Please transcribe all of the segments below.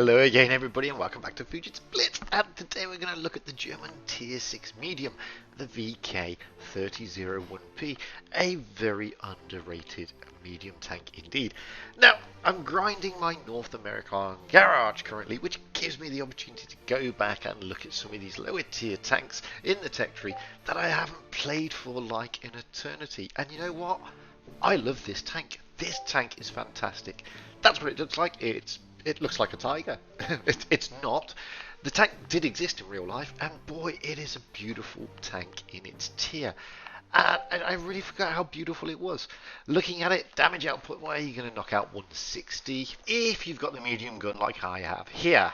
Hello again everybody and welcome back to Fujitsu Blitz, and today we're going to look at the German Tier 6 medium, the VK30.01 P, a very underrated medium tank indeed. Now, I'm grinding my North American garage currently, which gives me the opportunity to go back and look at some of these lower tier tanks in the tech tree that I haven't played for like an eternity. And you know what? I love this tank. This tank is fantastic. That's what it looks like. It looks like a tiger. It's not. The tank did exist in real life, and boy, it is a beautiful tank in its tier. And I really forgot how beautiful it was. Looking at it, damage output, well, you're going to knock out 160 if you've got the medium gun like I have here.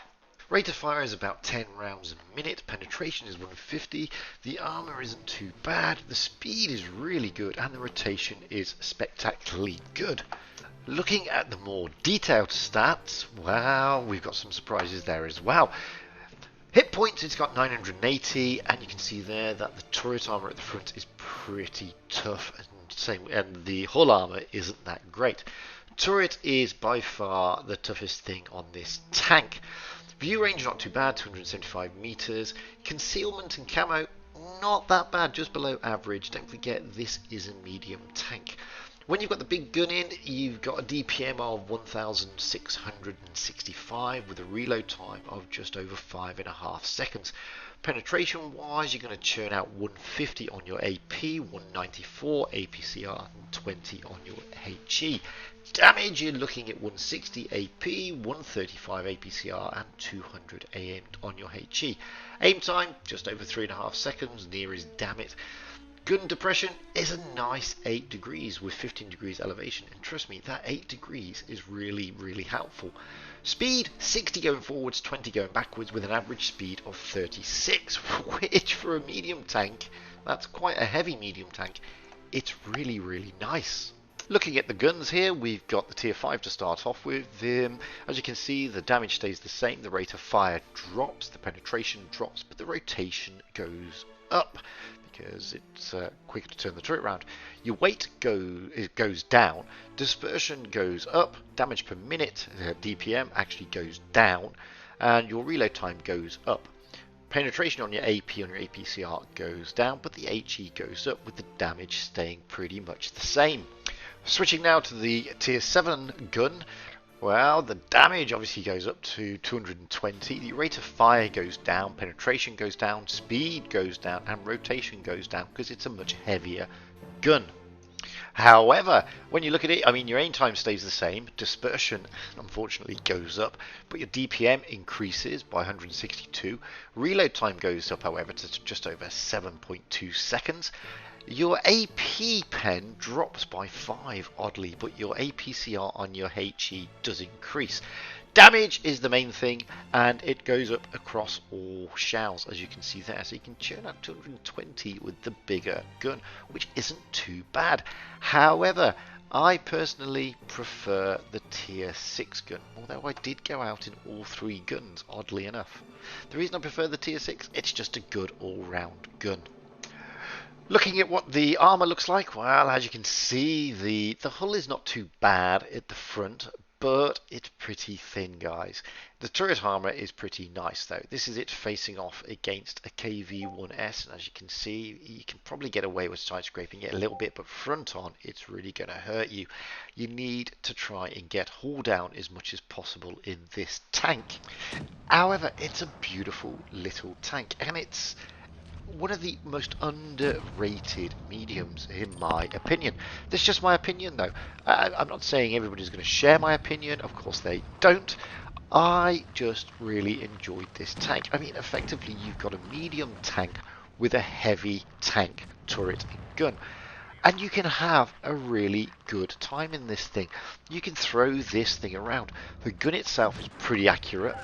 Rate of fire is about 10 rounds a minute, penetration is 150, the armor isn't too bad, the speed is really good, and the rotation is spectacularly good. Looking at the more detailed stats, wow, we've got some surprises there as well. Hit points, it's got 980, and you can see there that the turret armor at the front is pretty tough, and the hull armor isn't that great. Turret is by far the toughest thing on this tank. View range not too bad, 275 meters. Concealment and camo, not that bad, just below average. Don't forget, this is a medium tank. When you've got the big gun in, you've got a DPM of 1,665 with a reload time of just over 5.5 seconds. Penetration wise, you're going to churn out 150 on your AP, 194 APCR, and 20 on your HE. Damage, you're looking at 160 AP, 135 APCR, and 200 AM on your HE. Aim time, just over 3.5 seconds, near is damn it. Gun depression is a nice 8 degrees with 15 degrees elevation, and trust me, that 8 degrees is really helpful. Speed, 60 going forwards, 20 going backwards, with an average speed of 36, which for a medium tank, that's quite a heavy medium tank, it's really nice. Looking at the guns here, we've got the tier 5 to start off with. As you can see, the damage stays the same, the rate of fire drops, the penetration drops, but the rotation goes up because it's quicker to turn the turret around. Your weight goes down, dispersion goes up, damage per minute, DPM actually goes down, and your reload time goes up. Penetration on your AP, on your APCR goes down, but the HE goes up, with the damage staying pretty much the same. Switching now to the tier 7 gun, well, the damage obviously goes up to 220, the rate of fire goes down, penetration goes down, speed goes down, and rotation goes down because it's a much heavier gun. However, when you look at it, I mean, your aim time stays the same, dispersion unfortunately goes up, but your DPM increases by 162, reload time goes up, however, to just over 7.2 seconds. Your AP pen drops by 5 oddly, but your APCR on your HE does increase. Damage is the main thing, and it goes up across all shells, as you can see there. So you can churn out 220 with the bigger gun, which isn't too bad. However, I personally prefer the tier 6 gun, although I did go out in all 3 guns, oddly enough. The reason I prefer the tier 6, it's just a good all-round gun. Looking at what the armor looks like, well, as you can see, the hull is not too bad at the front, but it's pretty thin, guys. The turret armor is pretty nice, though. This is it facing off against a KV-1S, and as you can see, you can probably get away with side scraping it a little bit, but front on, it's really going to hurt you. You need to try and get hull down as much as possible in this tank. However, it's a beautiful little tank, and it's one of the most underrated mediums in my opinion. This is just my opinion though. I'm not saying everybody's going to share my opinion, of course they don't. I just really enjoyed this tank. I mean, effectively you've got a medium tank with a heavy tank turret and gun, and you can have a really good time in this thing. You can throw this thing around. The gun itself is pretty accurate.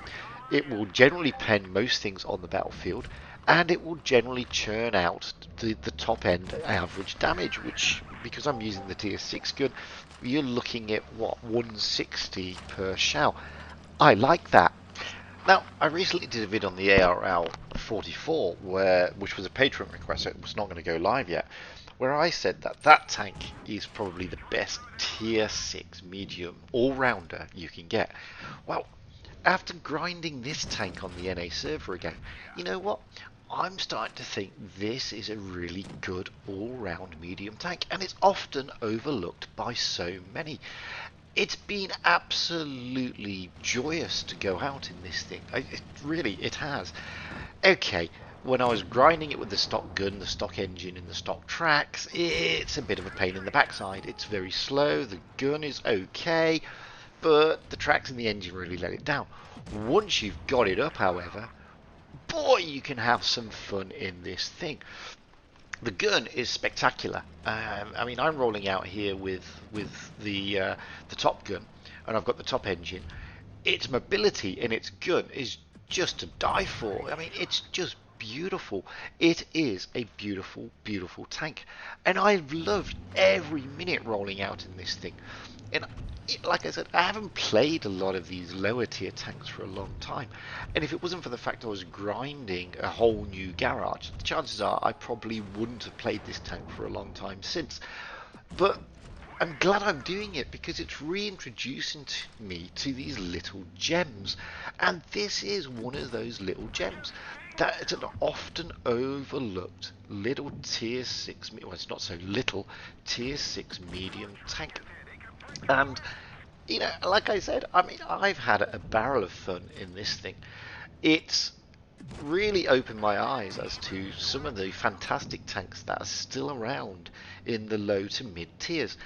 It will generally pen most things on the battlefield, and it will generally churn out the top end average damage, which, because I'm using the tier 6 gun, you're looking at what, 160 per shell. I like that. Now, I recently did a vid on the ARL 44, which was a Patreon request, so it was not going to go live yet, where I said that that tank is probably the best tier 6 medium all-rounder you can get. Well, after grinding this tank on the NA server again, you know what? I'm starting to think this is a really good all-round medium tank, and it's often overlooked by so many. It's been absolutely joyous to go out in this thing. It has. Okay, when I was grinding it with the stock gun, the stock engine, and the stock tracks, it's a bit of a pain in the backside. It's very slow, the gun is okay, but the tracks and the engine really let it down. Once you've got it up, however, boy, you can have some fun in this thing. The gun is spectacular. I mean, I'm rolling out here with the top gun, and I've got the top engine. Its mobility in its gun is just to die for. I mean, it's just beautiful. It is a beautiful, beautiful tank, and I've loved every minute rolling out in this thing. And like I said, I haven't played a lot of these lower tier tanks for a long time, and if it wasn't for the fact I was grinding a whole new garage, the chances are I probably wouldn't have played this tank for a long time since. But I'm glad I'm doing it because it's reintroducing me to these little gems, and this is one of those little gems that it's an often overlooked little tier 6, well, it's not so little, tier 6 medium tank. And, you know, like I said, I mean, I've had a barrel of fun in this thing. It's really opened my eyes as to some of the fantastic tanks that are still around in the low to mid tiers.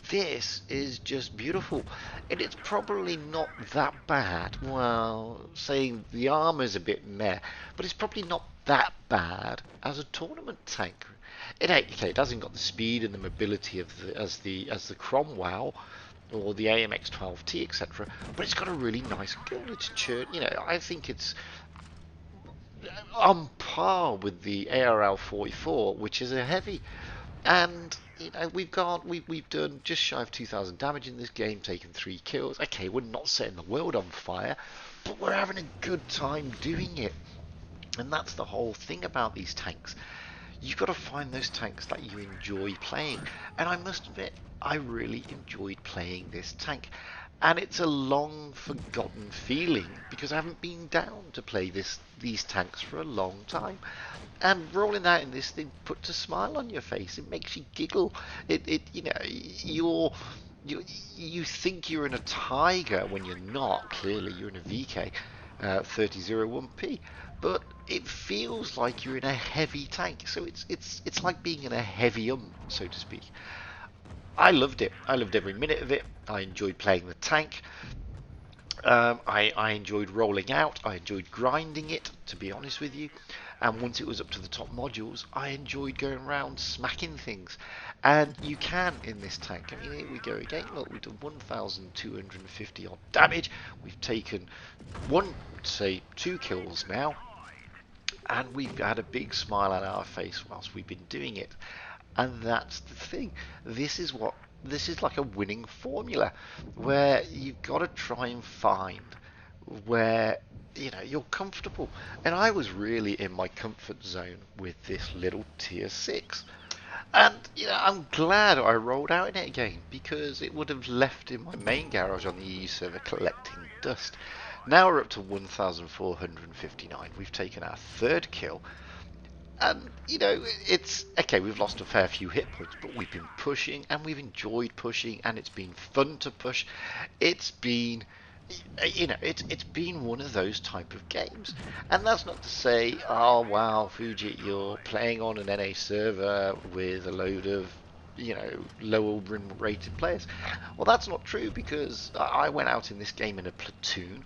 This is just beautiful, and it's probably not that bad. Well, saying the armor's a bit meh, but it's probably not that bad as a tournament tank. It hasn't got the speed and the mobility of as the Cromwell or the AMX-12T, etc. But it's got a really nice gun. It's you know, I think it's on par with the ARL-44, which is a heavy. And you know, we've done just shy of 2,000 damage in this game, taken 3 kills. Okay, we're not setting the world on fire, but we're having a good time doing it. And that's the whole thing about these tanks. You've got to find those tanks that you enjoy playing. And I must admit, I really enjoyed playing this tank. And it's a long forgotten feeling because I haven't been down to play these tanks for a long time. And rolling out in this thing puts a smile on your face. It makes you giggle. You know, you think you're in a Tiger when you're not. Clearly, you're in a VK30.01 P. But it feels like you're in a heavy tank. So it's like being in a heavy so to speak. I loved it. I loved every minute of it. I enjoyed playing the tank. I enjoyed rolling out. I enjoyed grinding it, to be honest with you. And once it was up to the top modules, I enjoyed going around smacking things. And you can in this tank. I mean, here we go again. Look, we've done 1,250 odd damage. We've taken 2 kills now. And we've had a big smile on our face whilst we've been doing it. And that's the thing. This is like a winning formula where you've got to try and find where, you know, you're comfortable. And I was really in my comfort zone with this little tier 6. And, you know, I'm glad I rolled out in it again because it would have left in my main garage on the EU server collecting dust. Now we're up to 1,459. We've taken our 3rd kill. And, you know, it's okay, we've lost a fair few hit points, but we've been pushing and we've enjoyed pushing and it's been fun to push. It's been, you know, it's been one of those type of games. And that's not to say, oh wow, Fujit, you're playing on an NA server with a load of, you know, lower win rated players. Well, that's not true because I went out in this game in a platoon.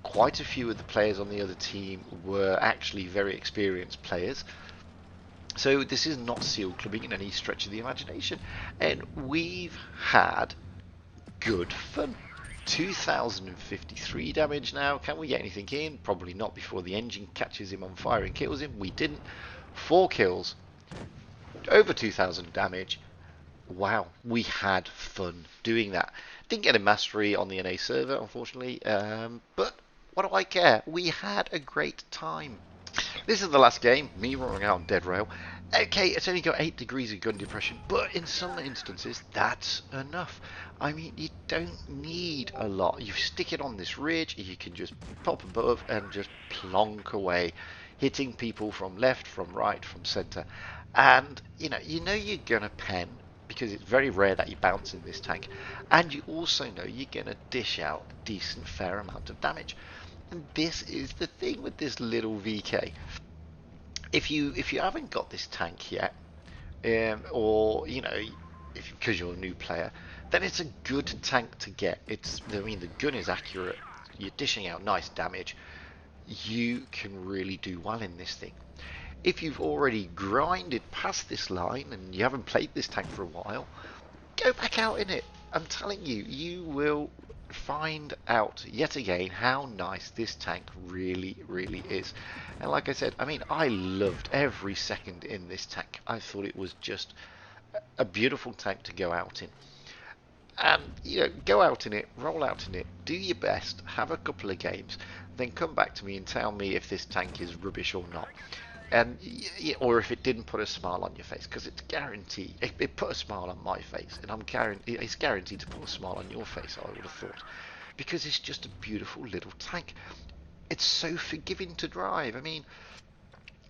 Quite a few of the players on the other team were actually very experienced players. So this is not seal clubbing in any stretch of the imagination. And we've had good fun. 2,053 damage now. Can we get anything in? Probably not before the engine catches him on fire and kills him. We didn't. 4 kills. Over 2,000 damage. Wow, we had fun doing that. Didn't get a mastery on the NA server, unfortunately. But what do I care? We had a great time. This is the last game, me rolling out on Dead Rail, Okay, it's only got 8 degrees of gun depression, but in some instances that's enough. I mean, you don't need a lot. You stick it on this ridge, you can just pop above and just plonk away, hitting people from left, from right, from center. And you know you're gonna pen because it's very rare that you bounce in this tank, and you also know you're gonna dish out a decent fair amount of damage. And this is the thing with this little VK. If you haven't got this tank yet, or if because you're a new player, then it's a good tank to get. I mean, the gun is accurate. You're dishing out nice damage. You can really do well in this thing. If you've already grinded past this line and you haven't played this tank for a while, go back out in it. I'm telling you, you will find out yet again how nice this tank really, really is. And like I said, I mean, I loved every second in this tank. I thought it was just a beautiful tank to go out in. And go out in it, roll out in it, do your best, have a couple of games, then come back to me and tell me if this tank is rubbish or not. And or if it didn't put a smile on your face, because it's guaranteed. It put a smile on my face, and it's guaranteed to put a smile on your face, I would have thought, because it's just a beautiful little tank. It's so forgiving to drive. I mean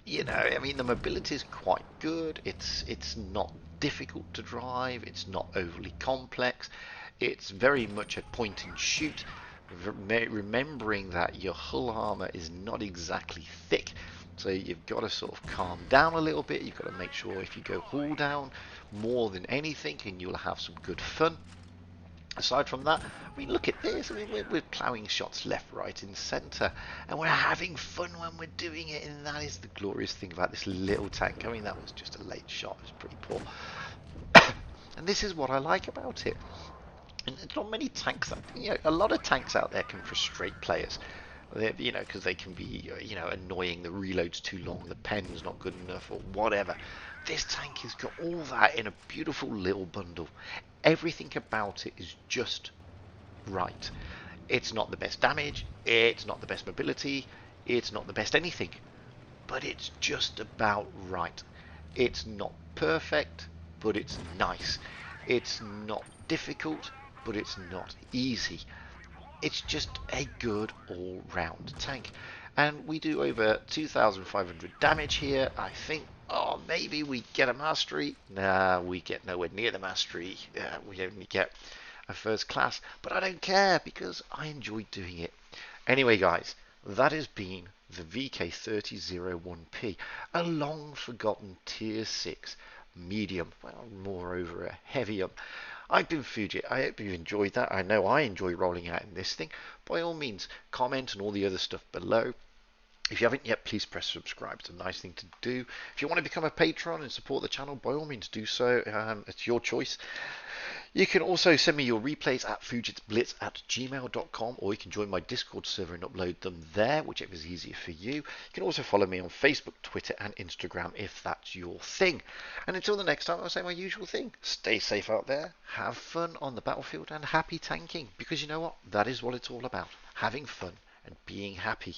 the mobility is quite good. It's not difficult to drive. It's not overly complex. It's very much a point and shoot. Remembering that your hull armor is not exactly thick, so you've got to sort of calm down a little bit. You've got to make sure if you go hull down more than anything, and you'll have some good fun. Aside from that, I mean, look at this. I mean, we're ploughing shots left, right, and centre, and we're having fun when we're doing it. And that is the glorious thing about this little tank. I mean, that was just a late shot. It was pretty poor. And this is what I like about it. And it's not many tanks that, a lot of tanks out there can frustrate players. Because they can be, annoying. The reload's too long, the pen's not good enough, or whatever. This tank has got all that in a beautiful little bundle. Everything about it is just right. It's not the best damage, it's not the best mobility, it's not the best anything, but it's just about right. It's not perfect, but it's nice. It's not difficult, but it's not easy. It's just a good all-round tank. And we do over 2,500 damage here. I think, maybe we get a mastery. Nah, we get nowhere near the mastery. We only get a first class. But I don't care because I enjoy doing it. Anyway, guys, that has been the VK30.01 P, a long-forgotten Tier 6 medium. Well, moreover, a heavium. I've been Fujit. I hope you enjoyed that. I know I enjoy rolling out in this thing. By all means, comment and all the other stuff below. If you haven't yet, please press subscribe. It's a nice thing to do. If you want to become a patron and support the channel, by all means do so. It's your choice. You can also send me your replays at fujitsblitz@gmail.com, or you can join my Discord server and upload them there, whichever is easier for you. You can also follow me on Facebook, Twitter, and Instagram if that's your thing. And until the next time, I'll say my usual thing. Stay safe out there, have fun on the battlefield, and happy tanking. Because you know what? That is what it's all about. Having fun and being happy.